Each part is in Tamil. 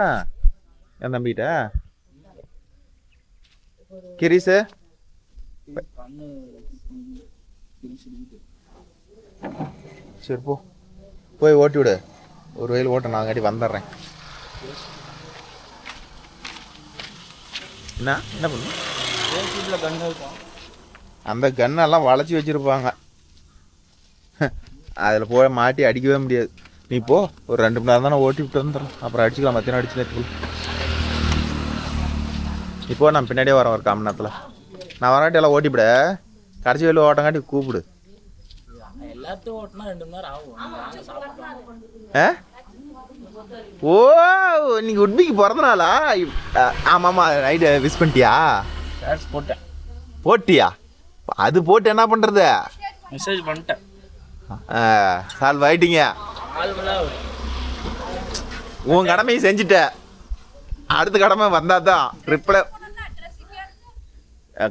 என் தம்பிகிட்ட கிரீஸு சரி போ போய் ஓட்டி விடு. ஒரு வயல் ஓட்ட நான் காட்டி வந்துடுறேன். என்ன என்ன பண்ணு அந்த கன்னெல்லாம் வளைச்சி வச்சுருப்பாங்க. அதில் போய் மாட்டி அடிக்கவே முடியாது. நீ போ ஒரு 2 மணி நேரம் தானே ஓட்டி விட்டு வந்துடலாம். அப்புறம் அடிச்சுக்கலாம். மத்தியானம் அடிச்சு நேற்றுக்குள்ள இப்போ நான் பின்னாடியே வரேன் ஒரு 1/4 மணி நேரத்தில். நான் வராட்டி எல்லாம் ஓட்டிவிட கடைசி வெளியில் ஓட்டங்காட்டி கூப்பிடு. ஓ இன்னைக்கு உட்பிக்கு பிறந்தனாலா? ஆமாம்மா நைட்டு விஷ் பண்ணிட்டியா? போட்டேன். போட்டியா? அது போட்டு என்ன பண்ணுறது? மெசேஜ் பண்ணிட்டேன். சால்வ் ஆயிட்டீங்க. உன் கடமையை செஞ்சுட்ட. அடுத்த கடமை வந்தால் தான் ரிப்ளை.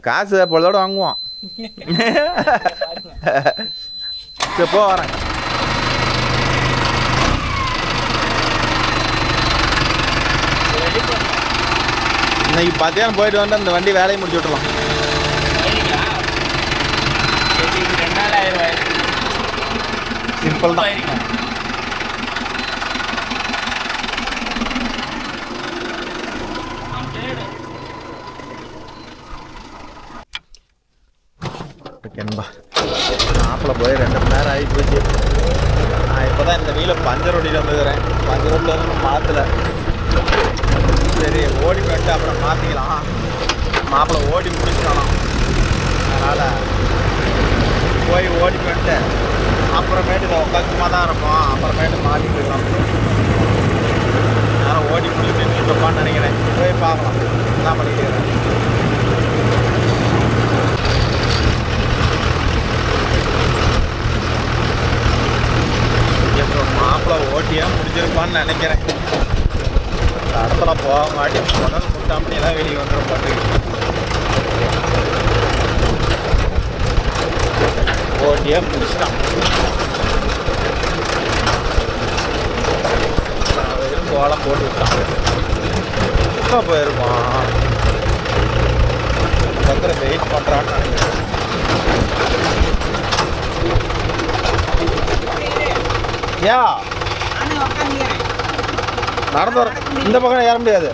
காசு பொழுதோட வாங்குவோம். சரி போ வரேன். இன்னைக்கு மத்தியானம் போயிட்டு வந்து அந்த வண்டி வேலையை முடிச்சு விட்டுலாம். சிம்பிள் தான். ஓகேன்பா. மாப்பிள்ள போய் 2 மணி நேரம் ஆகி போச்சு. நான் இப்போ தான் இந்த வீலை பஞ்சர் ஓட்டிட்டு வந்துக்கிறேன். பஞ்சர் ஓட்டில் வந்து மாற்றலை. சரி ஓடி போயிட்டு அப்புறம் மாற்றிக்கலாம். மாப்பிள்ளை ஓடி முடிச்சிடலாம். அதனால் போய் ஓடி போயிட்டு அப்புறமேட்டு இதை உட்காந்துமா தான் இருப்போம். அப்புறமேட்டு மாற்றிக்கலாம். அதனால் ஓடி முடிச்சுட்டு இருப்பான்னு நினைக்கிறேன். போய் பார்க்கலாம் என்ன பண்ணிக்கிறேன். மாப்பிள்ளை ஓட்டியே முடிஞ்சிருப்பான்னு நினைக்கிறேன். இடத்துல போக மாட்டி முதல் முட்டாமணியெல்லாம் வெளியே வந்துடும் பாட்டு. ஓட்டியே முடிச்சிட்டான். கோலம் போட்டு விட்டான். இப்போ போயிருப்பான். பக்கத்தில் வெயிட் பண்ணுறான்னு நினைக்கிறேன். யா நடந்து வர இந்த பக்கம் ஏற முடியாது.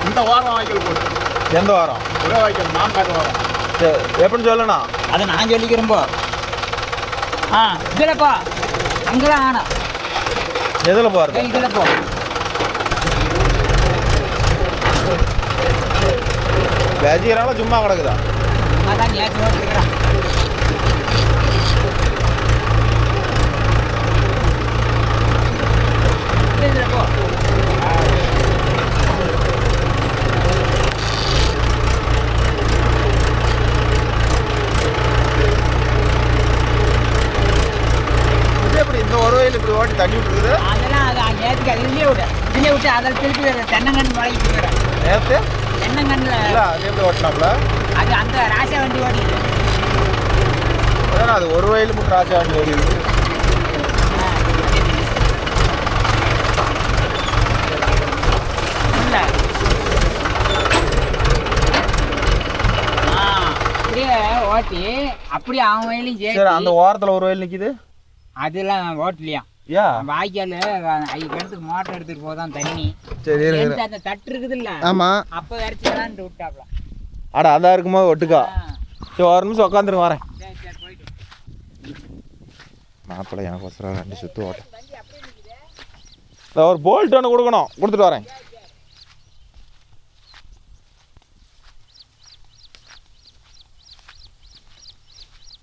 இந்த வாரம் வாய்க்கல் போட்டு. எந்த வாரம்? ஒரே வாய்க்கல் மாங்காட்டு வாரம். எப்படின்னு சொல்லணும். அதை நான் சொல்லிக்கிறேன்போ. இதுலப்பா அங்கெல்லாம் ஆனா எதில் போகிறது? இதில் போ. கஜிரால சும்மா கிடக்குதா? அதான் நேற்று ஓட்டிருக்கிறான். இதில் போ. எப்படி இந்த ஒரு வயல் இப்படி ஓட்டி தண்ணி விட்டுருக்குது? அதெல்லாம் அது நேற்றுக்கு அது இதுலேயே விட்டு அதில் திருப்பி தென்னங்கன்று முளைக்கிட்டு இருக்கிறேன். நேற்று தென்னங்கன்றில் இல்லை அது எப்படி ஓட்டினாப்புல? அது அந்த ராசா வண்டி ஓட்டிட்டு. அது ஒரு வயல் மட்டும் ராஜா வண்டி ஓடிடுது. இல்லை அப்படியே ஓட்டி அப்படியே அவன் வயலையும் சரி. அந்த ஓரத்தில் ஒரு வயல் நிற்கிது. அதெல்லாம் ஓட்டலையா? யா வாய்க்கால் கிணத்துக்கு மோட்டர் எடுத்துட்டு போதான் தண்ணி. சரி அந்த தட்டு இருக்குது இல்ல? ஆமா. அப்ப வரைச்சுதான் விட்டாப்ல. அட அதான் இருக்கும்போது ஒட்டுக்கா. சரி ஒரு நிமிஷம் உட்காந்துருங்க வரேன். மாப்பிள்ளை எனக்கு ஒசரம் 2 சுற்று ஓட்ட. ஒரு போல்ட் ஒன்று கொடுக்கணும். கொடுத்துட்டு வரேன்.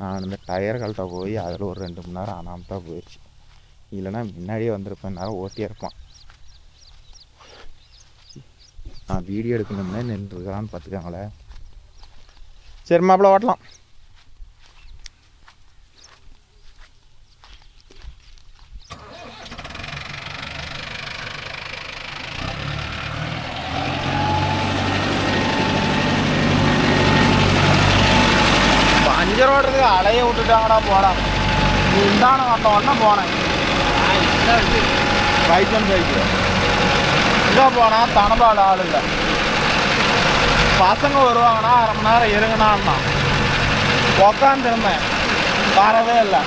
நான் இந்த டயர் கழட்ட போய் அதில் ஒரு 2 மணி நேரம் ஆனாமல் தான் போயிடுச்சு. இல்லைன்னா முன்னாடியே வந்திருப்பேன். நேரம் ஓட்டியே இருப்பான். நான் வீடியோ எடுக்கணும்னே நின்றுருக்கிறான்னு பார்த்துக்காங்களேன். சரி மாப்பிள்ளை ஓட்டலாம். பஞ்சர் ஓட்டுறதுக்கு அலைய விட்டுட்டாங்கடா போடான். நீ இந்தான வந்த உடனே போனேன். பைக்கன் பைக்கு இங்கே போனால் தனபாடு ஆள் இல்லை. பசங்க வருவாங்கன்னா அரை மணி நேரம் இருங்கண்ணா உக்காந்துருந்தேன், வரவே இல்லை.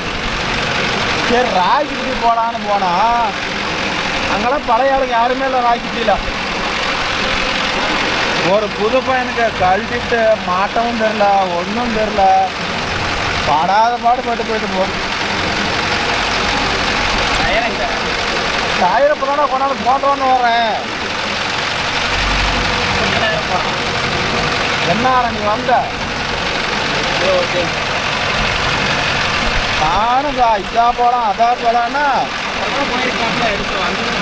சரி ராய்க்குட்டி போகலான்னு போனால் அங்கெல்லாம் பழைய ஆளுங்க யாருமே இல்லை. ராய்க்குட்டியில் ஒரு புது பையனுக்கு கழட்டிட்டு மாட்டவும் தெரில, ஒன்றும் தெரில, படாத பாடு போயிட்டு போகும். டயர் இப்போ தானே கொண்டாந்து போட்டோன்னு வரேன். என்ன நீ வந்த நானும் இதா போகலாம் அதா போகலான்னா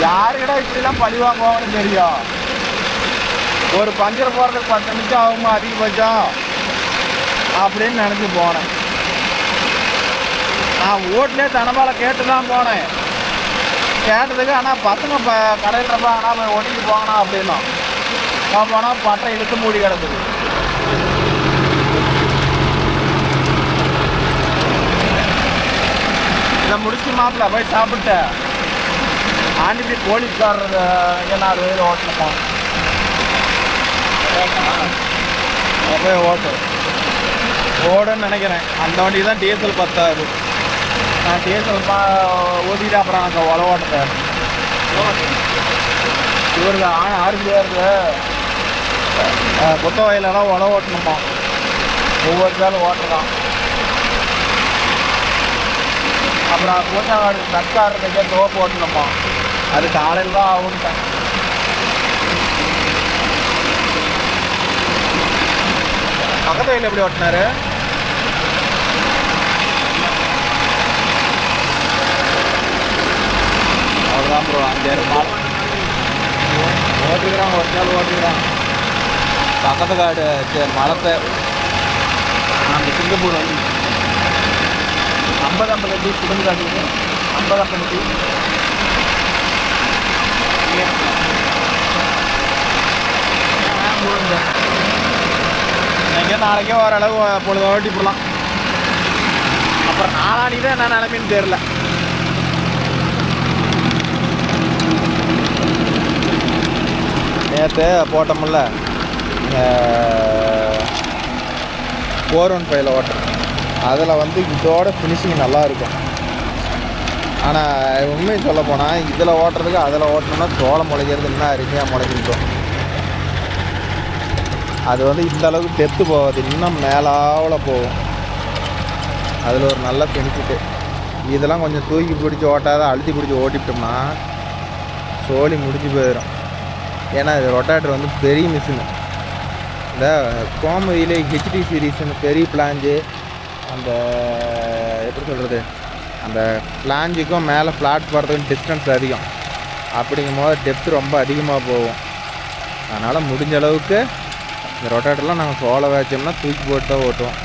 யாருக்கிட்ட இப்படிலாம் பழி வாங்குவாங்கன்னு தெரியும். ஒரு பஞ்சர் போகிறதுக்கு 10 நிமிஷம் ஆகுமா அதிகபட்சம் அப்படின்னு நினச்சி போனேன். நான் ஓட்டிலே தனபால கேட்டு தான் போனேன். கேட்டதுக்கு ஆனால் பசங்க கடையில் இருப்பாங்கண்ணா போய் ஒட்டிட்டு போங்கண்ணா அப்படின்னா போனால் பட்டை இழுத்து மூடி கிடக்குது. இதை முடிச்சு மாப்பிள்ள போய் சாப்பிட்டு ஆண்டிப்பி போலீஸ்காரர் ஏன்னாரு ஓட்டணும் போய் ஓடுன்னு நினைக்கிறேன். அந்த வண்டி தான் டீசல் பத்தாது. நான் டீசல் ஓட்டிட்டு அப்புறம் அங்கே ஒலை ஓட்டுறேன். இவருக்கு 6 பேருக்கு கொத்த வயலெல்லாம் ஒலை ஓட்டணுமா, ஒவ்வொரு பேரும் ஓட்டுறான். அப்புறம் பூச்சாங்காடு தற்காரத்துக்கே தோப்பு ஓட்டணுமா, அது காலையில் தான் ஆகுன்ட்டேன். பக்கத்து வயலில் எப்படி ஓட்டினாரு? அவ்வளோதான் ப்ரோ. 5,000 மாலை ஓட்டுக்கிறான், ஒரு நாள் ஓட்டுக்கிறான். பக்கத்து காடு சரி மரத்தை அந்த சிங்கப்பூர் வந்து 50 அடி குடும்ப காட்டுக்கு 50 அடி எங்கேயோ நாளைக்கே ஓரளவு பொழுது ஓட்டி போடலாம். அப்புறம் நாளானிக்கு தான் என்ன நிலைமைன்னு தெரில. நேற்று போட்டோம்ல 415 ஓட்டுறேன். அதில் வந்து இதோட ஃபினிஷிங் நல்லாயிருக்கும். ஆனால் உண்மையை சொல்ல போனால் இதில் ஓட்டுறதுக்கு அதில் ஓட்டணும்னா சோளம் முளைக்கிறது இன்னும் அருமையாக முளைக்கிட்டோம். அது வந்து இந்த அளவுக்கு டெப்த்து போகாது, இன்னும் மேலாவில் போகும். அதில் ஒரு நல்ல பெனிஃபிட்டு. இதெல்லாம் கொஞ்சம் தூக்கி பிடிச்சி ஓட்டாத அழுத்தி பிடிச்சி ஓட்டிவிட்டோம்னா சோழி முடிஞ்சு போயிடும். ஏன்னா இது ரொட்டாட்டர் வந்து பெரிய மிஷினு. இந்த கோமதியிலே ஹெச்டி சீரீஸ்னு பெரிய பிளாஞ்சு, அந்த எப்படி சொல்கிறது, அந்த பிளாஞ்சுக்கும் மேலே ஃப்ளாட் போகிறதுக்கும் டிஸ்டன்ஸ் அதிகம். அப்படிங்கும் போது டெப்த்து ரொம்ப அதிகமாக போகும். அதனால் முடிஞ்ச அளவுக்கு இந்த ரொட்டாட்டர்லாம் நாங்கள் சோளை வச்சோம்னா தூக்கி போட்டு தான் ஓட்டுவோம்.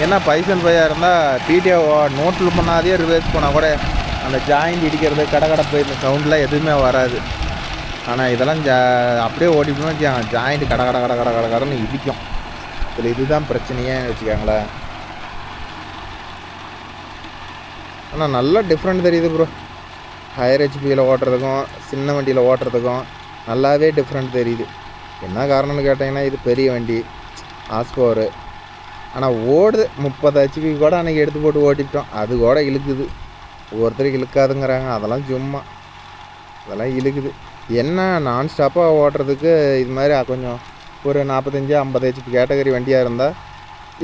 ஏன்னா பைசன் பையாக இருந்தால் பிடிஓ நோட்டில் பண்ணாதே ரிவர்ஸ் பண்ணால் கூட அந்த ஜாயிண்ட் இடிக்கிறது கடை போய் சவுண்ட்லாம் எதுவுமே வராது. ஆனால் இதெல்லாம் அப்படியே ஓட்டிட்டோம்னா ஜாயிண்ட் கடன்னு இடிக்கும். இதில் இதுதான் பிரச்சனையே வச்சுக்காங்களேன். ஆனால் நல்லா டிஃப்ரெண்ட் தெரியுது ப்ரோ. ஹையர் ஹெச்பியில் ஓட்டுறதுக்கும் சின்ன வண்டியில் ஓட்டுறதுக்கும் நல்லாவே டிஃப்ரெண்ட் தெரியுது. என்ன காரணம்னு கேட்டிங்கன்னா இது பெரிய வண்டி ஆஸ்போரு. ஆனால் ஓடுது 30 ஹெச்பி கூட அன்றைக்கி எடுத்து போட்டு ஓட்டிட்டோம். அது கூட இழுக்குது. ஒவ்வொருத்தருக்கு இழுக்காதுங்கிறாங்க, அதெல்லாம் சும்மா, அதெல்லாம் இழுக்குது. என்ன நான் ஸ்டாப்பாக ஓட்டுறதுக்கு இது மாதிரி கொஞ்சம் ஒரு 45-50 ஹெச்பி கேட்டகரி வண்டியாக இருந்தால்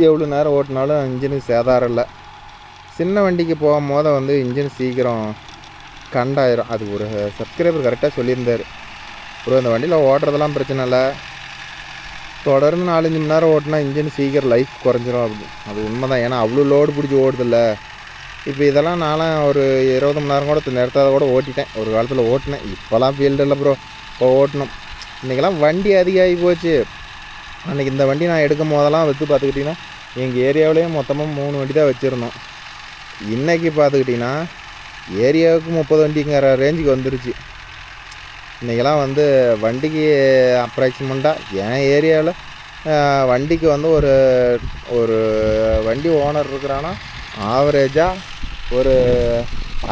எவ்வளோ நேரம் ஓட்டினாலும் இன்ஜினுக்கு சேதாரம் இல்லை. சின்ன வண்டிக்கு போகும்போது வந்து இன்ஜின் சீக்கிரம் கண்டாயிரும். அது ஒரு சப்ஸ்கிரைபர் கரெக்டாக சொல்லியிருந்தார். ஒரு அந்த வண்டியில் ஓட்டுறதெல்லாம் பிரச்சனை இல்லை, தொடர்ந்து 4-5 மணி நேரம் ஓட்டினா இன்ஜின் சீக்கிரம் லைஃப் குறைஞ்சிரும் அப்படி. அது உண்மை தான். ஏன்னா அவ்வளோ லோடு பிடிச்சி ஓடுதில்ல. இப்போ இதெல்லாம் நானும் ஒரு 20 மணி நேரம் கூட நிறுத்தாத கூட ஓட்டிட்டேன். ஒரு காலத்தில் ஓட்டினேன். இப்போலாம் ஃபீல்டு இல்லை ப்ரோ. இப்போ ஓட்டணும். இன்றைக்கெல்லாம் வண்டி அதிகமாகி போச்சு. அன்றைக்கி இந்த வண்டி நான் எடுக்கும் போதெல்லாம் வச்சு பார்த்துக்கிட்டிங்கன்னா எங்கள் ஏரியாவிலேயே மொத்தமாக 3 வண்டி தான் வச்சுருந்தோம். இன்றைக்கி பார்த்துக்கிட்டிங்கன்னா ஏரியாவுக்கு 30 வண்டிங்கிற ரேஞ்சுக்கு வந்துருச்சு. இன்றைக்கெல்லாம் வந்து வண்டிக்கு அப்ராக்சிமெண்ட்டாக என் ஏரியாவில் வண்டிக்கு வந்து ஒரு ஒரு வண்டி ஓனர் இருக்கிறான்னா ஆவரேஜாக ஒரு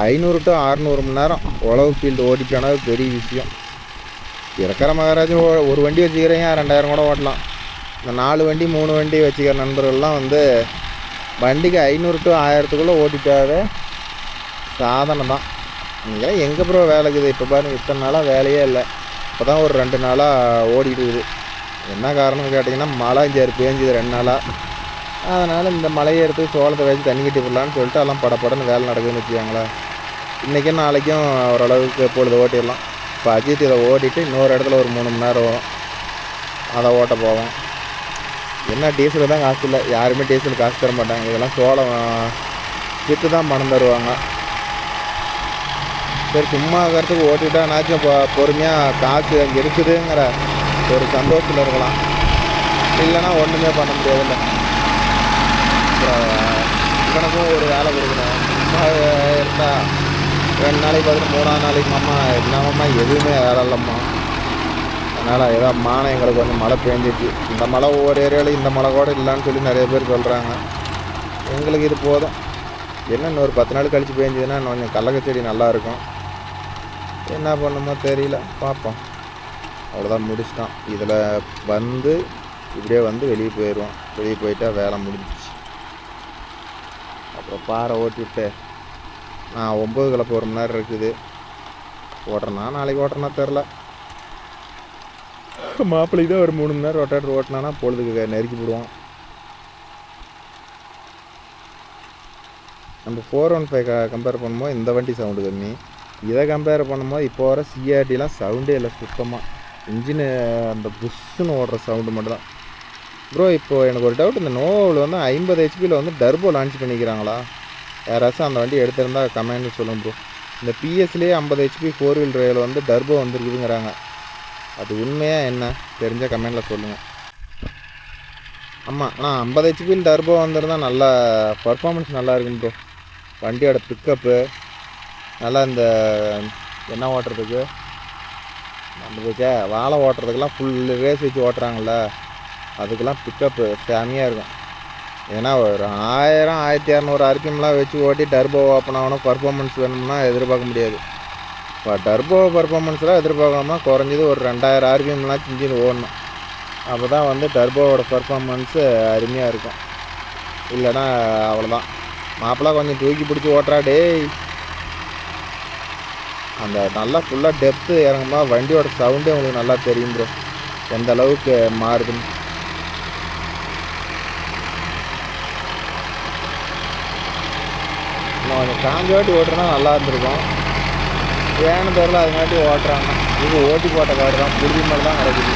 500 to 600 மணி நேரம் உழவு ஃபீல்டு ஓடிட்டானா பெரிய விஷயம். இருக்கிற மகாராஜ் ஒரு வண்டி வச்சுக்கிறீங்க 2000 கூட ஓட்டலாம். இந்த 4 வண்டி 3 வண்டி வச்சுக்கிற நண்பர்கள்லாம் வந்து வண்டிக்கு 500 to 1000க்குள்ளே ஓட்டிட்டாவே சாதனை தான். நீங்களாம் எங்கே ப்ரோ வேலை இருக்குது? இப்போ பாருங்கள், இத்தனை நாளாக வேலையே இல்லை. இப்போ தான் ஒரு 2 நாளாக ஓடிட்டு இருக்குது. என்ன காரணம்னு கேட்டிங்கன்னா, மழை பேஞ்சுது 2 நாளாக. அதனால் இந்த மழையை எடுத்து சோளத்தை வச்சு தண்ணி கட்டி போடலான்னு சொல்லிட்டு எல்லாம் படப்படன்னு வேலை நடக்குதுன்னு வச்சுக்காங்களேன். இன்றைக்கும் நாளைக்கும் ஓரளவுக்கு பொழுது ஓட்டிடலாம். இப்போ அஜித் இதை ஓட்டிட்டு இன்னொரு இடத்துல ஒரு 3 மணி நேரம் வரும், அதை ஓட்ட போவோம். என்ன டீசலு தான் காசு இல்லை, யாருமே டீசல் காசு தர மாட்டாங்க. இதெல்லாம் சோளம் விற்று தான் பணம் தருவாங்க. சரி, சும்மா இருக்கிறதுக்கு ஓட்டிட்டானாச்சும் பொறுமையாக காசு அங்கே இருக்குதுங்கிற ஒரு சந்தோஷத்தில் இருக்கலாம். இல்லைன்னா ஒன்றுமே பண்ண முடியாதுல்ல. இவனுக்கும் ஒரு வேலை கொடுக்கணும். இருந்தால் 2 நாளைக்கு பார்த்துட்டு 3ஆவது நாளைக்கு மாமா என்னம்மா எதுவுமே வேலை இல்லைம்மா. அதனால் ஏதோ மானம் எங்களுக்கு வந்து மழை பெஞ்சிச்சு. இந்த மழை ஒவ்வொரு ஏரியாவில் இந்த மழை கூட இல்லைன்னு சொல்லி நிறைய பேர் சொல்கிறாங்க. எங்களுக்கு இது போதும். என்ன இன்னொரு 10 நாள் கழித்து பெஞ்சதுன்னா கொஞ்சம் கடலக்கச்செடி நல்லாயிருக்கும். என்ன பண்ணுமோ தெரியல, பார்ப்போம். அவ்வளோதான், முடிச்சிட்டான். இதில் வந்து இப்படியே வந்து வெளியே போயிடுவோம். வெளியே போயிட்டா வேலை முடிஞ்சிச்சு. அப்புறம் பாறை ஓட்டிவிட்டு நான் 9 கிலோ 1 மணி நேரம் இருக்குது. ஓட்டுறேன்னா நாளைக்கு ஓட்டுறேன்னா தெரில. மாப்பிள்ளைக்கு தான் ஒரு 3 மணி நேரம் ரொட்டேட்டர் ஓட்டினானா பொழுதுக்கு நெருக்கி போடுவோம். நம்ம 415 கம்பேர் பண்ணும்போது இந்த வண்டி சவுண்டு கம்மி. இதை கம்பேர் பண்ணும்போது இப்போ வர சிஆர்டிலாம் சவுண்டே இல்லை சுத்தமாக. இன்ஜினு அந்த புஷ்ஷுன்னு ஓடுற சவுண்டு மட்டும்தான். ப்ரோ, இப்போது எனக்கு ஒரு டவுட். இந்த நோவில் வந்து 50 ஹெச்பியில் வந்து டர்போ லான்ச் பண்ணிக்கிறாங்களா? யாராச்சும் அந்த வண்டி எடுத்திருந்தால் கமெண்ட் சொல்லுங்க ப்ரோ. இந்த பிஎஸ்லேயே 50 ஹெச்பி 4 வீல் டிரைவில் வந்து டர்போ வந்துருக்குதுங்கிறாங்க. அது உண்மையாக என்ன தெரிஞ்சால் கமெண்டில் சொல்லுங்கள். ஆமாம், ஆனால் 50 ஹெச்பியில் டர்போ வந்திருந்தால் நல்லா பர்ஃபார்மன்ஸ் நல்லா இருக்கும் ப்ரோ. வண்டியோட பிக்கப்பு நல்லா இந்த என்ன ஓட்டுறதுக்கு நம்மளுக்கு வாழை ஓட்டுறதுக்கெல்லாம் ஃபுல் ரேஸ் வச்சு ஓட்டுறாங்கள்ல, அதுக்கெல்லாம் பிக்கப்பு செமையாக இருக்கும். ஏன்னா ஒரு 1000 1200 ஆர்பிஎம்லாம் வச்சு ஓட்டி டர்போ ஓப்பன் ஆகணும், பர்ஃபார்மன்ஸ் வேணும்னா எதிர்பார்க்க முடியாது. இப்போ டர்போ பர்ஃபார்மன்ஸ்லாம் எதிர்பார்க்கணும்னா குறைஞ்சது ஒரு 2000 ஆர்பிஎம்லாம் இன்ஜின் ஓடணும். அப்போ தான் வந்து டர்போவோட பர்ஃபார்மன்ஸு அருமையாக இருக்கும். இல்லைன்னா அவ்வளோதான். மாப்பிள்ளை கொஞ்சம் தூக்கி பிடிச்சி ஓட்டுறா டேய். அந்த நல்லா ஃபுல்லாக டெப்த்து இறங்கும்போது வண்டியோட சவுண்டே உங்களுக்கு நல்லா தெரியும் ப்ரோ, எந்த அளவுக்கு மாறுதுன்னு. இன்னும் கொஞ்சம் காஞ்சி வாட்டி ஓட்டுறனா நல்லா இருந்திருக்கும். ஏன்னு தெரில, அதுங்காட்டி ஓட்டுறாங்க. இது ஓட்டி போட்ட காடு தான், புரிஞ்ச மாதிரி தான் கிடக்குது.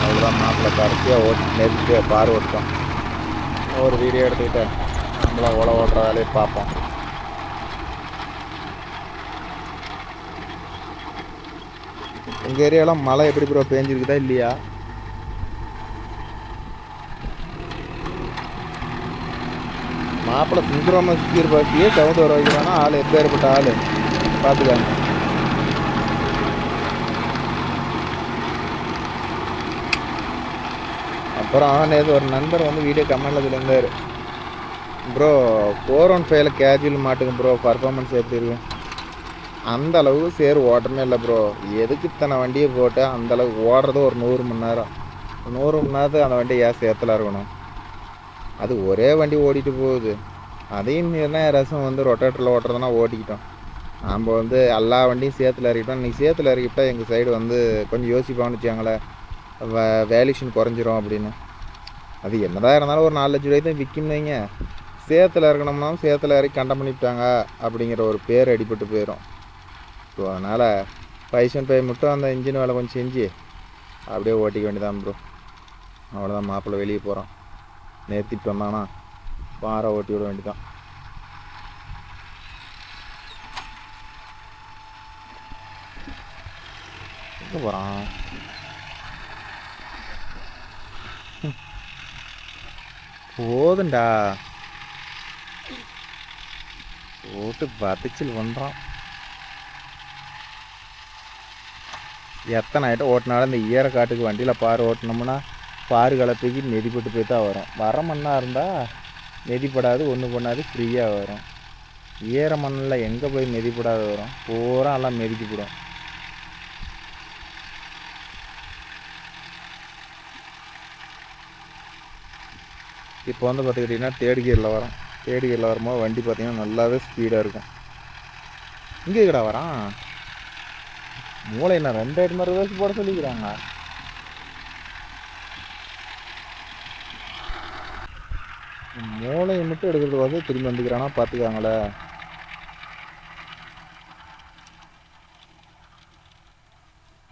அவ்வளோதான், மாப்பிள்ளை கடைசியாக ஓட்டி நெருக்கி பார் ஓட்டோம். ஒரு வீடியோ எடுத்துக்கிட்டு நம்மளாம் ஓட்டுற வேலையை பார்ப்போம். உங்கள் ஏரியாலாம் மழை எப்படி ப்ரோ பேஞ்சிருக்குதா இல்லையா? மாப்பிள்ளை சிங்க்ரோமா ஸ்பீர் பாட்டியே சவுண்ட் வர வைக்கிறானா ஆள் எப்பேற்பட்ட ஆள் பார்த்துக்காங்க. அப்புறம் நேற்று ஒரு நண்பர் வந்து வீடியோ கமெண்டில் சொல்லியிருந்தார், ப்ரோ 415 கேஜுவல் மாட்டுங்க ப்ரோ, பர்ஃபார்மன்ஸ் எப்படி இருக்கும்? அந்த அளவுக்கு சேர் ஓட்டமே இல்லை ப்ரோ. எதுக்கு இத்தனை வண்டியை போட்டு அந்தளவுக்கு ஓடுறது ஒரு 100 மணி நேரம். 100 மணி நேரத்துக்கு அந்த வண்டி ஏன் சேத்துல இருக்கணும்? அது ஒரே வண்டி ஓடிட்டு போகுது. அதையும் மீறினா ரசம் வந்து ரொட்டேட்டரில் ஓட்டுறதுனா ஓட்டிக்கிட்டோம். நம்ம வந்து எல்லா வண்டியும் சேத்துல இறக்கிட்டோம். இன்றைக்கி சேத்துல இறக்கிட்டா எங்கள் சைடு வந்து கொஞ்சம் யோசிப்பான்னு வச்சாங்களேன், வேல்யூஷன் குறைஞ்சிரும் அப்படின்னு. அது என்னதான் இருந்தாலும் ஒரு 4 லட்ச ரூபாய்க்கு தான் விற்கும் வைங்க. சேத்துல இறக்கணும்னாலும் சேத்துல இறக்கி கண்டம் பண்ணிவிட்டாங்க அப்படிங்கிற ஒரு பேர் அடிபட்டு போயிடும். ஸோ அதனால் 515 மட்டும் அந்த இன்ஜின் வேலை கொஞ்சம் செஞ்சு அப்படியே ஓட்டிக்க வேண்டியதான் ப்ரோ. அவ்வளோதான், மாப்பிள்ளை வெளியே போகிறான். நிறுத்திட்டு வந்தானா பாறை ஓட்டி விட வேண்டியதான். எங்கே போகிறான்? போதுண்டா. போட்டு பதைச்சல் பண்ணுறான். எத்தனை ஆகிட்ட ஓட்டினாலும் இந்த ஈரக்காட்டுக்கு வண்டியில் பாரு ஓட்டினோம்னா பாரு கலப்பைக்கு நெதிப்பட்டு போய் தான் வரும். வர மண்ணாக இருந்தால் நெதிப்படாது, ஒன்றும் பண்ணாது, ஃப்ரீயாக வரும். ஈர மண்ணில் எங்கே போய் மெதிப்படாது வரும், பூரா எல்லாம் மெதிக்கப்படும். இப்போ வந்து பார்த்துக்கிட்டிங்கன்னா தேர்ட் கியரில் வரோம். தேர்ட் கியரில் வரும்போது வண்டி பார்த்திங்கன்னா நல்லாவே ஸ்பீடாக இருக்கும். இங்கே கடை வரான் மூளை என்ன 2,000 ரிவர்ஸ் போட சொல்லிக்கிறாங்க. மூளையை மட்டும் எடுக்கிறது வந்து திரும்பி வந்துக்கிறானா பார்த்துக்காங்களே.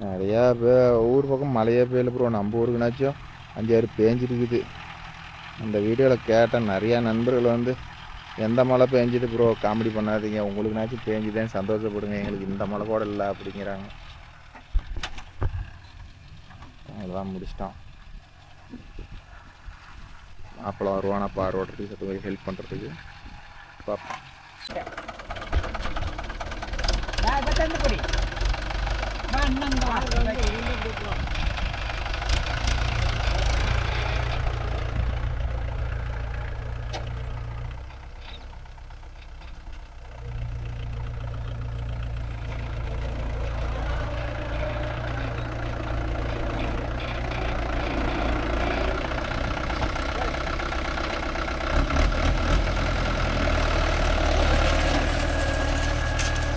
நிறையா ஊர் பக்கம் மழையே பெய்யல ப்ரோ. நம்ம ஊருக்குனாச்சும் 5-6 பேஞ்சிருக்குது. அந்த வீடியோவில் கேட்டேன் நிறையா நண்பர்கள் வந்து எந்த மழை பேஞ்சுது ப்ரோ, காமெடி பண்ணாதீங்க, உங்களுக்குனாச்சும் பேஞ்சுதேன்னு சந்தோஷப்படுங்க, எங்களுக்கு இந்த மழை கூட இல்லை அப்படிங்கிறாங்க. அதெல்லாம் முடிச்சிட்டான். மாப்பிள்ள வருவானா பார் ஓட்டுறதுக்கு சத்து ஹெல்ப் பண்ணுறதுக்கு பார்ப்போம்.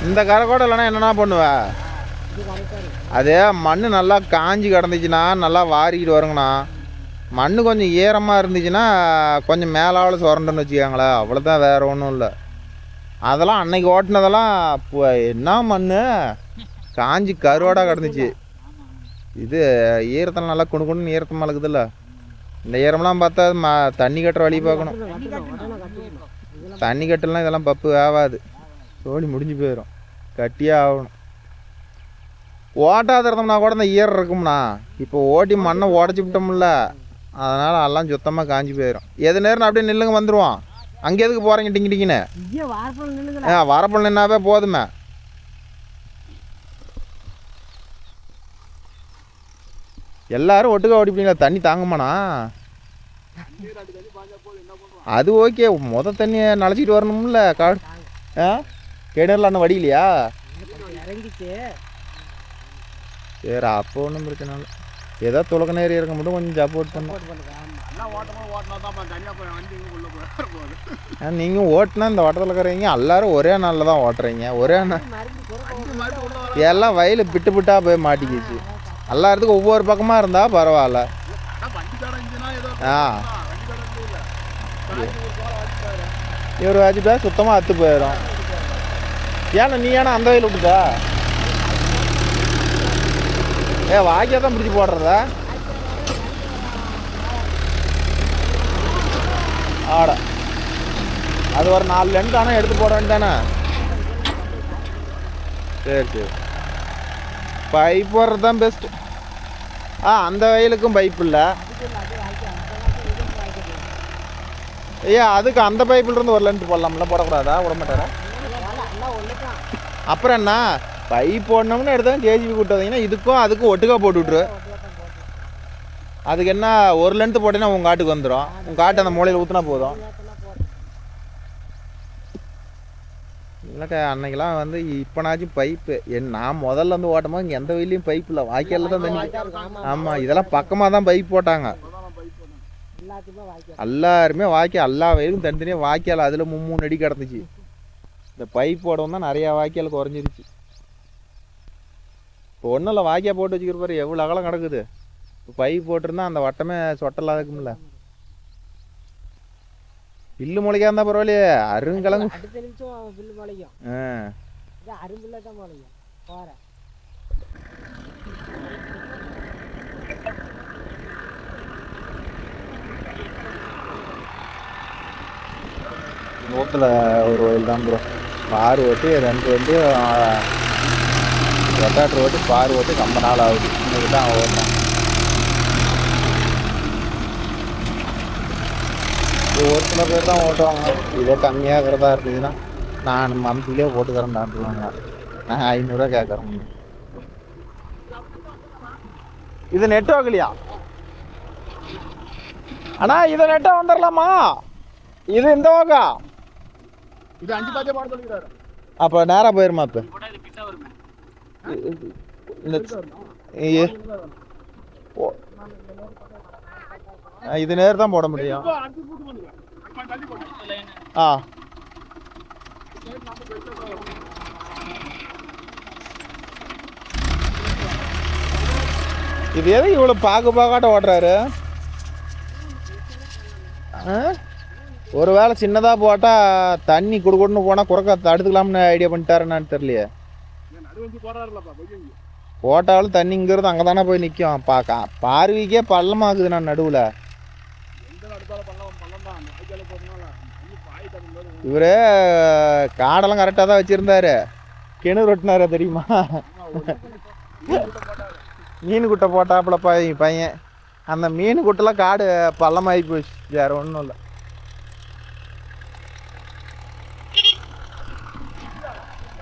இந்த கரைக்கோட்டை இல்லைனா என்னென்னா பண்ணுவேன், அதே மண் நல்லா காஞ்சி கிடந்துச்சுன்னா நல்லா வாரிக்கிட்டு வருங்கண்ணா. மண் கொஞ்சம் ஈரமாக இருந்துச்சுன்னா கொஞ்சம் மேலாவில் சுரண்டுன்னு வச்சுக்காங்களேன், அவ்வளோதான், வேறு ஒன்றும் இல்லை. அதெல்லாம் அன்னைக்கு ஓட்டினதெல்லாம் இப்போ என்ன மண் காஞ்சி கருவாடாக கிடந்துச்சு. இது ஈரத்தில் நல்லா குணு குணுன்னு ஈரத்தமாக இருக்குதுல்ல. இந்த ஈரம்லாம் பார்த்தா தண்ணி கட்டுற வழி பார்க்கணும். தண்ணி கட்டலாம் இதெல்லாம் பப்பு ஆகாது, சோழி முடிஞ்சு போயிடும், கட்டியே ஆகணும். ஓட்டாத இருந்தோம்னா கூட இந்த ஈரம் இருக்கும்ண்ணா. இப்போ ஓட்டி மண்ணை உடச்சி விட்டோம்ல, அதனால் எல்லாம் சுத்தமாக காஞ்சி போயிடும். எது நேரம் அப்படியே நில்லுங்க வந்துடுவோம். அங்கே எதுக்கு போகிறீங்க டிங்கி டிங்கின்னு? வரப்பில் நின்னாவே போதுமே. எல்லாரும் ஒட்டுக்கா ஓடிப்பீங்களா? தண்ணி தாங்குமாண்ணா? அது ஓகே, தண்ணியை நனைச்சிட்டு வரணும்ல. கிணறுல அண்ணன் வடியிலையா? சரி, அப்போ ஒன்றும் பிரச்சனை இல்லை. ஏதோ துளக்க நேரம் இருக்க மட்டும் கொஞ்சம் சப்போர்ட் பண்ணணும். நீங்கள் ஓட்டினா இந்த வட்டத்தில் இருக்கிறீங்க எல்லாரும் ஒரே நாளில் தான் ஓட்டுறீங்க. ஒரே நாள் எல்லாம் வயல் பிட்டு பிட்டாக போய் மாட்டிக்கிச்சு. எல்லாத்துக்கும் ஒவ்வொரு பக்கமாக இருந்தால் பரவாயில்ல. இவர் வச்சுட்டா சுத்தமாக அத்து போயிடும். ஏன்னா நீ ஏன்னா அந்த வயல் விட்டுதா? வாக்கியா தான் பிடிச்சி போடுறதா? ஆட அது ஒரு 4 லென்த் ஆனால் எடுத்து போட வேண்டியதானே? சரி சரி, பைப் போடுறது தான் பெஸ்ட்டு. அந்த வயலுக்கும் பைப் இல்லை. அதுக்கு அந்த பைப்பில் இருந்து ஒரு லென்த் போடலாம்ல, போடக்கூடாதா? விட மாட்டாரா? அப்புறம் என்ன, பைப் போடணும்னு எடுத்தாலும் கேஜிபி கூட்டாதீங்கன்னா இதுக்கும் அதுக்கும் ஒட்டுக்கா போட்டு விட்ரு. அதுக்கு என்ன, ஒரு லென்த்து போட்டீங்கன்னா உங்கள் காட்டுக்கு வந்துடும். உங்கள் காட்டு அந்த மூலையில் ஊற்றினா போதும். இல்லைக்கா, அன்னைக்கெல்லாம் வந்து இப்போனாச்சும் பைப்பு நான் முதல்ல வந்து ஓட்டும்போது இங்கே எந்த வயலையும் பைப் இல்லை, வாய்க்காலில் தான் தண்ணி. ஆமாம், இதெல்லாம் பக்கமாக தான் பைப் போட்டாங்க. எல்லாருமே வாய்க்கால், எல்லா வயலும் தனித்தனியாக வாய்க்கால், அதில் 3 அடி கிடந்துச்சு. இந்த பைப் போடவும் தான் நிறையா வாய்க்கால் குறைஞ்சிருச்சு. இப்போ ஒன்றும் இல்லை, வாய்க்கால் போட்டு வச்சுக்கிற பாரு எவ்வளோ அகலம் கிடக்குது. இப்போ பைப் போட்டிருந்தா அந்த வட்டமே சொட்டலாக இருக்கும்ல. பில்லு முளைக்கா இருந்தால் பரவாயில்லையே, அருங்கிழங்கு நோக்கில் ஒரு வயல் தான் ப்ரோ. பார் ஓட்டி 2 வந்து ரொட்டாட்டர் ஓட்டி பார் ஓட்டி ரொம்ப நாள் ஆகுது. இன்னைக்கு தான் ஓட்டேன். ஒரு சில பேர் தான் ஓட்டுவாங்க, இதே கம்மியாகிறதா இருந்ததுன்னா நான் மந்த்லியே போட்டு தரேன்டான்றாங்க. நான் 500 கேட்குறேன். இது நெட்வொர்க் இல்லையா அண்ணா? இதை நெட்டா வந்துடலாமா? இது இந்த வாக்கா இது 5 பாத்தியா பாட சொல்லிக்கிறாரு. அப்போ நேராக போயிருமா? இப்போ இது நேர் தான் போட முடியும். ஆ இது எதுக்கு இவ்வளோ பாக்காட்ட ஓட்டுறாரு? ஒரு வேளை சின்னதாக போட்டால் தண்ணி கொடுக்கணும்னு போனால் குறைக்க தடுத்துக்கலாம்னு ஐடியா பண்ணிட்டாருன்னு தெரியலையே. போட்டாலும் தண்ணிங்கிறது அங்கே தானே போய் நிற்கும். பார்வைக்கே பள்ளமாக்குது. நான் நடுவில் இவரு காடெல்லாம் கரெக்டாக தான் வச்சுருந்தாரு. கிணறு வெட்டினாரு தெரியுமா? மீன் குட்டை போட்டாப்புல பையன். அந்த மீன் குட்டைலாம் காடு பள்ளமாகி போச்சு. வேறு ஒன்றும் இல்லை.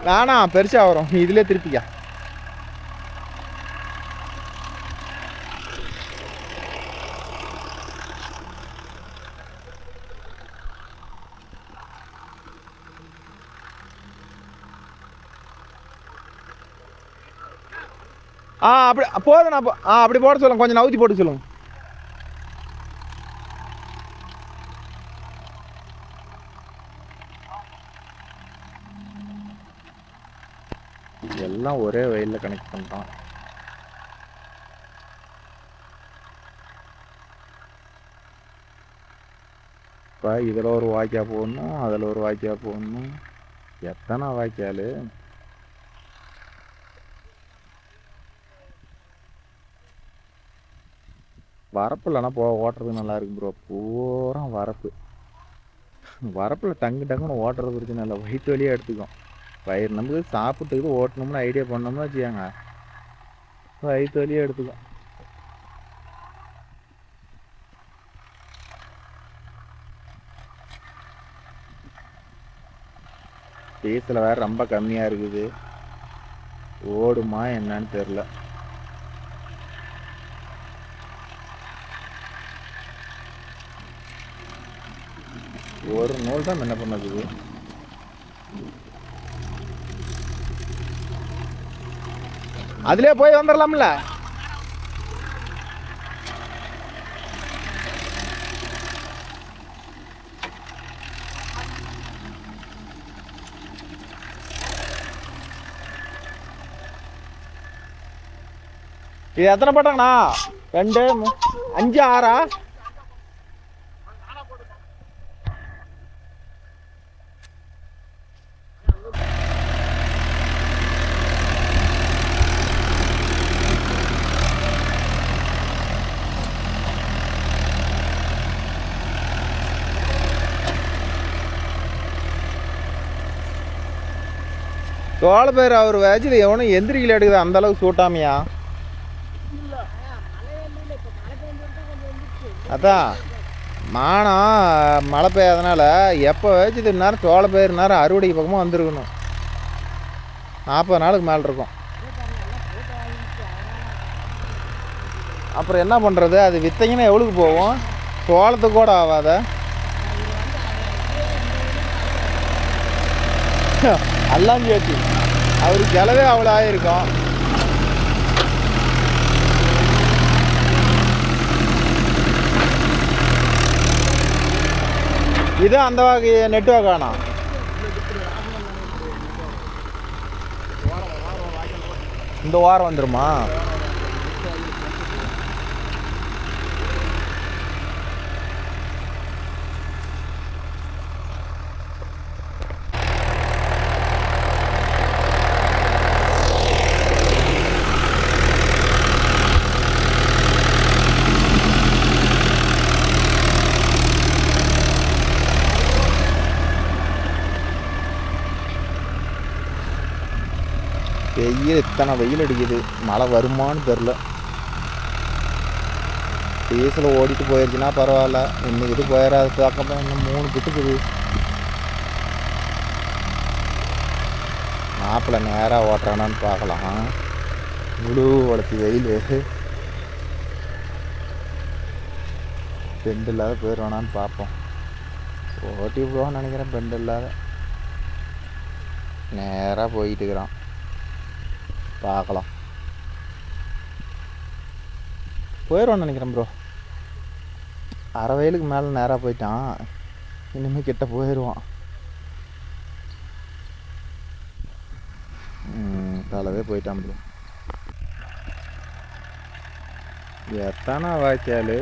வேணா பெருசாக வரும். இதுலேயே திருப்பிக்கா. அப்படி போதும். நான் அப்படி போட சொல்லுங்க. கொஞ்சம் நவுத்தி போட்டு சொல்லுங்க. எல்லாம் ஒரே வயலில் கனெக்ட் பண்ணுறான். இப்போ இதில் ஒரு வாய்க்கா போடணும், அதில் ஒரு வாய்க்கா போடணும். எத்தனை வாய்க்கால்? வரப்பு இல்லைனா ஓட்டுறது நல்லா இருக்கு ப்ரோ. பூரா வரப்பில் டங்குன்னு ஓட்டுறது பிரச்சனை இல்லை. வயிற்று வழியாக எடுத்துக்கும். வயிறு நமக்கு சாப்பிட்டுக்குது ஓட்டணும்னு ஐடியா பண்ணோம்னா வச்சுக்கோங்க, வயிற்று வழியாக எடுத்துக்கும். டீசல் வேறு ரொம்ப கம்மியாக இருக்குது. ஓடுமா என்னன்னு தெரில. ஒரு நூல் தான் என்ன பண்ணுது. அதுலயே போய் வந்துடலாம்ல. இது எத்தனை போட்டாங்கண்ணா? 2 5 6 தோள பேர் அவர் வச்சது எவனும் எந்திரிக்கல எடுக்குது. அந்த அளவுக்கு சூட்டாமையா? அதான் மானம் மழை பெய்யாதனால எப்போ வச்சது நேரம் தோள பயிர் நேரம் அறுவடைக்கு பக்கமாக வந்துருக்கணும். 40 நாளுக்கு மேலே இருக்கும். அப்புறம் என்ன பண்ணுறது? அது வித்தங்கன்னா எவ்வளோக்கு போகும்? சோளத்துக்கு கூட ஆகாத. அல்லாஞ்சி வச்சு அவருக்கு செலவே அவ்வளோ ஆகிருக்கும். இது அந்த வகை நெட்வொர்க் ஆனா இந்த வாரம் வந்துருமா? வெயில் இத்தனை வெயில் அடிக்குது. மழை வருமானு தெரில. டீசல் ஓடிட்டு போயிடுச்சுன்னா பரவாயில்ல. இன்னைக்கு இது போயிடாது. பக்கம் இன்னும் 3 கிட்டுக்குது. மாப்பிள்ளை நேராக ஓட்டுறானான்னு பார்க்கலாம். முழு வளர்த்தி வெயில் பெண்டு இல்லாத போயிடுவானான்னு பார்ப்போம். ஓட்டி விடுவான்னு நினைக்கிறேன். பெண்டு இல்லாத நேராக போயிட்டு இருக்கிறான். பார்க்கலாம். போயிடுவான்னு நினைக்கிறேன் ப்ரோ. அரை வயலுக்கு மேலே நேராக போயிட்டான். இனிமேல் கிட்ட போயிடுவான். காலவே போயிட்டான் ப்ரோ. எத்தனை வாய்க்கால்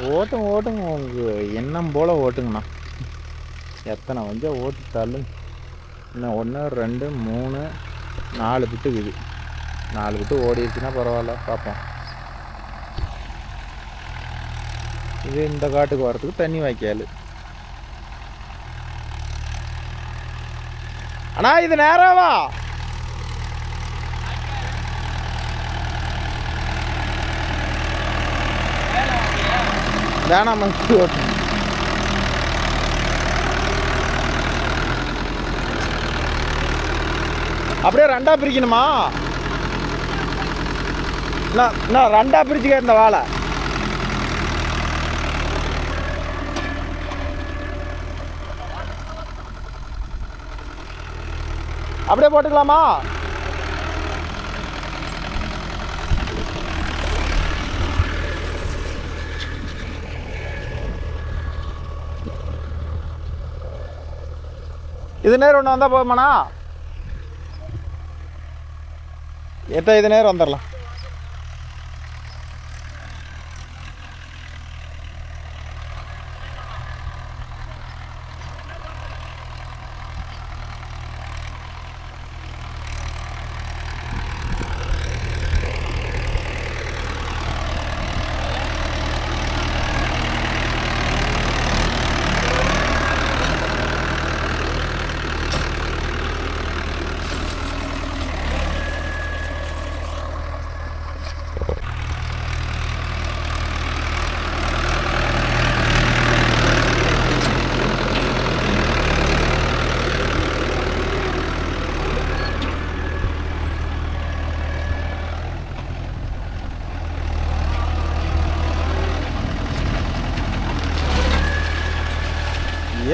ஓட்டுங்க உங்கள் எண்ணம் போல் ஓட்டுங்கண்ணா. எத்தனை வஞ்சால் ஓட்டு தள்ளு. இன்னும் 1 2 3 4 பிட்டு இருக்குது. 4 பிட்டு ஓடிடுச்சுன்னா பரவாயில்ல, பார்ப்போம். இது இந்த காட்டுக்கு வரத்துக்கு தண்ணி வாய்க்கால். அண்ணா இது நேராவா? வேணாம் ஓட்டு. அப்படியே 2ஆ பிரிக்கணுமா? நான் 2ஆ பிரிச்சுக்க இந்த வாழை. அப்படியே போட்டுக்கலாமா? இது நேரம் ஒன்று வந்தால் போதுமாண்ணா? இது நேரம் வந்துடலாம்.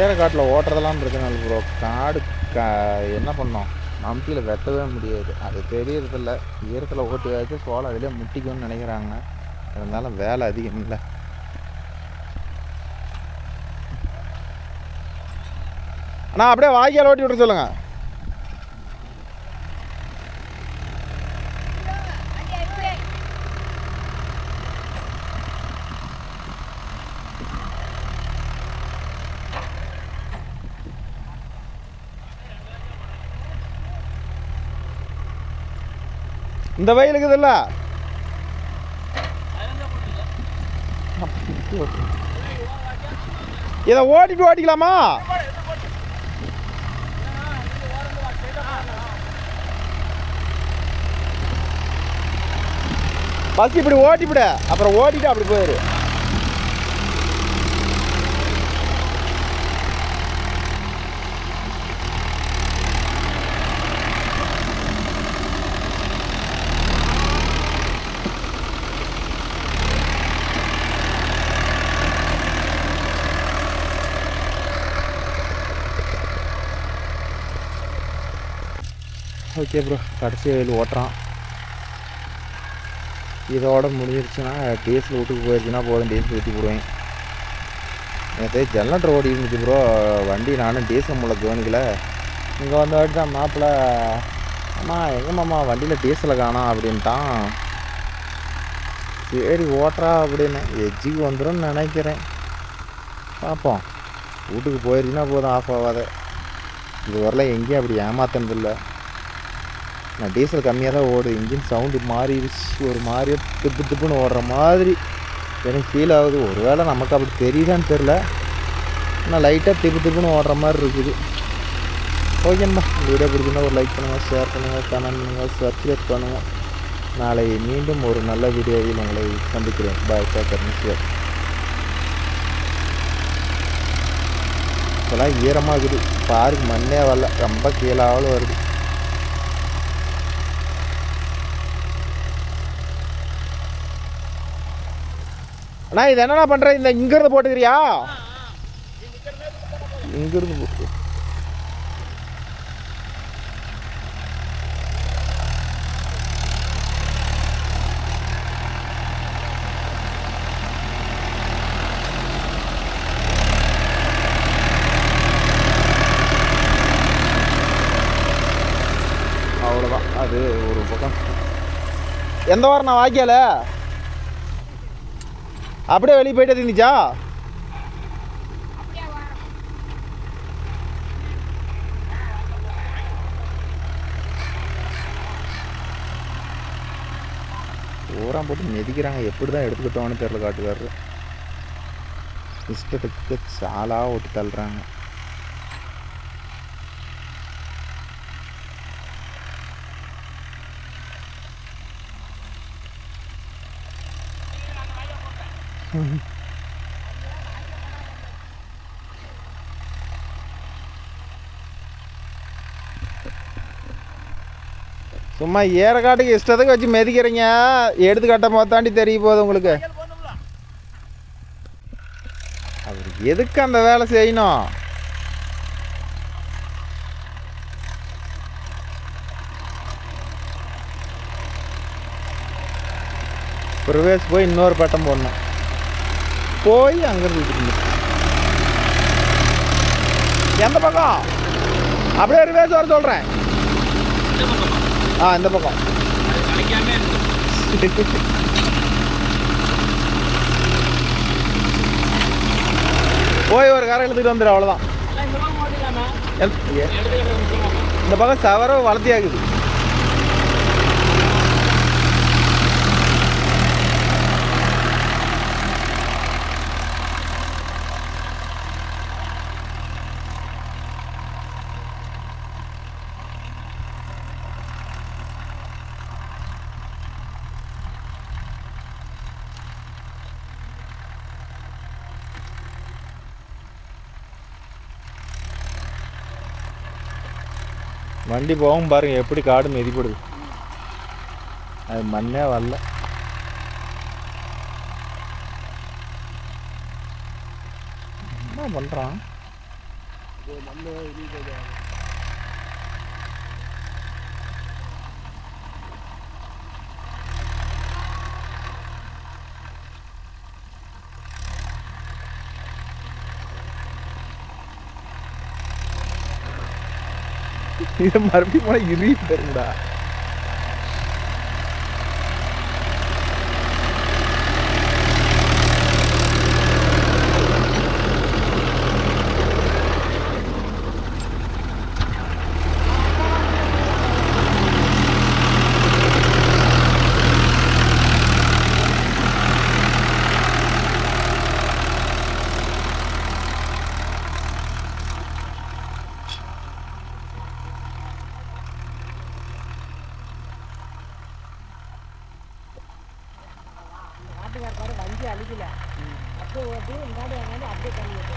ஏறக்காட்டில் ஓட்டுறதெல்லாம் பிரச்சனை இல்லை ப்ரோ. காடு என்ன பண்ணோம், நம்பியில் வெட்டவே முடியாது. அது தெரியறதில்ல. ஈரத்தில் ஓட்டி வச்சு சோளம் அதிலே முட்டிக்கும்னு நினைக்கிறாங்க. இருந்தாலும் வேலை அதிகம் இல்லை. அண்ணா அப்படியே வாய்க்கால் ஓட்டி விட சொல்லுங்கள். இந்த வயல் இருக்குதுல்ல, இதை ஓட்டிக்கலாமா? பஸ் இப்படி ஓட்டிவிட, அப்புறம் ஓட்டிட்டு அப்படி போயிரு. ஓகே ப்ரோ, கடைசி வயல் ஓட்டுறான். இதோட முடிஞ்சிருச்சுன்னா டீசல் வீட்டுக்கு போயிடுச்சுன்னா போதும், டீசல் ஊற்றி போடுவேன். நேற்று ஜெனரேட்டர் ஓடி இருந்துச்சு ப்ரோ வண்டி. நானும் டீசல் முள்ள கவனிக்கல. இங்கே வந்த வாட்டி தான் மாப்பிள்ளை, அம்மா எங்கம்மாம்மா வண்டியில் டீசலை காணோம் அப்படின்ட்டான். சரி ஓட்டுறா அப்படின்னு எஜ்ஜுக்கு வந்துடும் நினைக்கிறேன். பார்ப்போம். வீட்டுக்கு போயிடுச்சுன்னா போதும், ஆஃப் ஆகாத. இது வரலாம் எங்கேயும் அப்படி ஏமாத்தினதில்லை. நான் டீசல் கம்மியாக தான் ஓடுது. இன்ஜின் சவுண்டு மாறிடுச்சு. ஒரு மாதிரியே திப்பு திப்புன்னு ஓடுற மாதிரி எனக்கு ஃபீல் ஆகுது. ஒரு வேளை நமக்கு அப்படி தெரியுதான்னு தெரில. ஆனால் லைட்டாக திப்பு திப்புன்னு ஓடுற மாதிரி இருக்குது. ஓகேண்ணா, இந்த வீடியோ பிடிச்சிருந்தா ஒரு லைக் பண்ணுங்கள், ஷேர் பண்ணுங்கள், கமெண்ட் பண்ணுங்கள், சப்ஸ்கிரைப் பண்ணுங்கள். நாளை மீண்டும் ஒரு நல்ல வீடியோவில் உங்களை சந்திக்கிறேன். பாய், டேக்கர், மிஸ்யர். இப்போலாம் ஈரமாக இருக்குது, பாருக்கு மண்ணே வரல, ரொம்ப கீழாவில் வருது. அண்ணா இது என்னண்ணா பண்ணுற? இந்த இங்கிருந்து போட்டுக்கிறியா? இங்கிருந்து போட்டு அவ்வளோதான். அது ஒரு பக்கம். எந்த வாரம் நான் வாக்கியால அப்படியே வெளியே போயிட்டு இருந்துச்சா? ஊராம் போட்டு மெதிக்கிறாங்க, எப்படி தான் எடுத்துக்கிட்டோன்னு தெரியல. காட்டுக்காரரு இஷ்டத்துக்கு சாலா ஓட்டு தள்ளுறாங்க. சும்மா ஏறக்காட்டுக்கு இஷ்டத்துக்கு வச்சு மெதிக்கிறீங்க, எடுத்துக்காட்ட போதாண்டி தெரிய போகுது உங்களுக்கு. அவர் எதுக்கு அந்த வேலை செய்யணும்? ரிவர்ஸ் போய் இன்னொரு பட்டம் போடணும், போய் அங்கிருந்து எந்த பக்கம் அப்படியே ரிவர்ஸ் வர சொல்கிறேன். இந்த பக்கம் போய் ஒரு காரை எடுத்துக்கிட்டு வந்துடும், அவ்வளோதான். இந்த பக்கம் சவர வளர்த்தியாகுது. வண்டி போகும் பாருங்க, எப்படி காடு மெதிப்படுது. அது மண்ணே வரல. என்ன பண்றான்? இது மறுபடியும் போன இறுகி தருங்கடா. வண்டி அழிக்கல, அப்படியே ஓட்டி இந்தாடி அப்படியே தண்ணி ஓட்டு.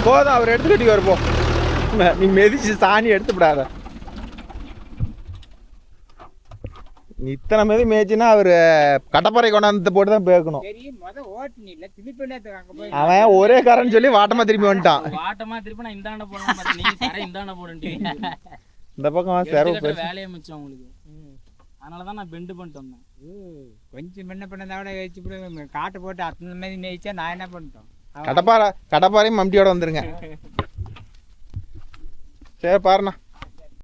போதும், அவர் எடுத்துக்கிட்டு வருப்போம். நீ மெதிச்சு சாணி எடுத்து விடாத. இத்தனை மீது மேய்ச்சின்னா அவர் கட்டப்பாறை கொண்டாந்து போட்டு தான் பேக்கணும். அவன் ஒரே காரன்னு சொல்லி வாட்டமா திரும்பி வந்துட்டான். இந்த பக்கம் வேலையை மிச்சம் உங்களுக்கு, அதனாலதான் நான் பெண்டு பண்ணிட்டு வந்தேன். கொஞ்சம் முன்ன பண்ண காட்டு போட்டு அத்தனை மாதிரி மேய்ச்சா நான் என்ன பண்ணிட்டோம். கடப்பாறையும் மம்டியோட வந்துருங்க. சரி பாருண்ணா.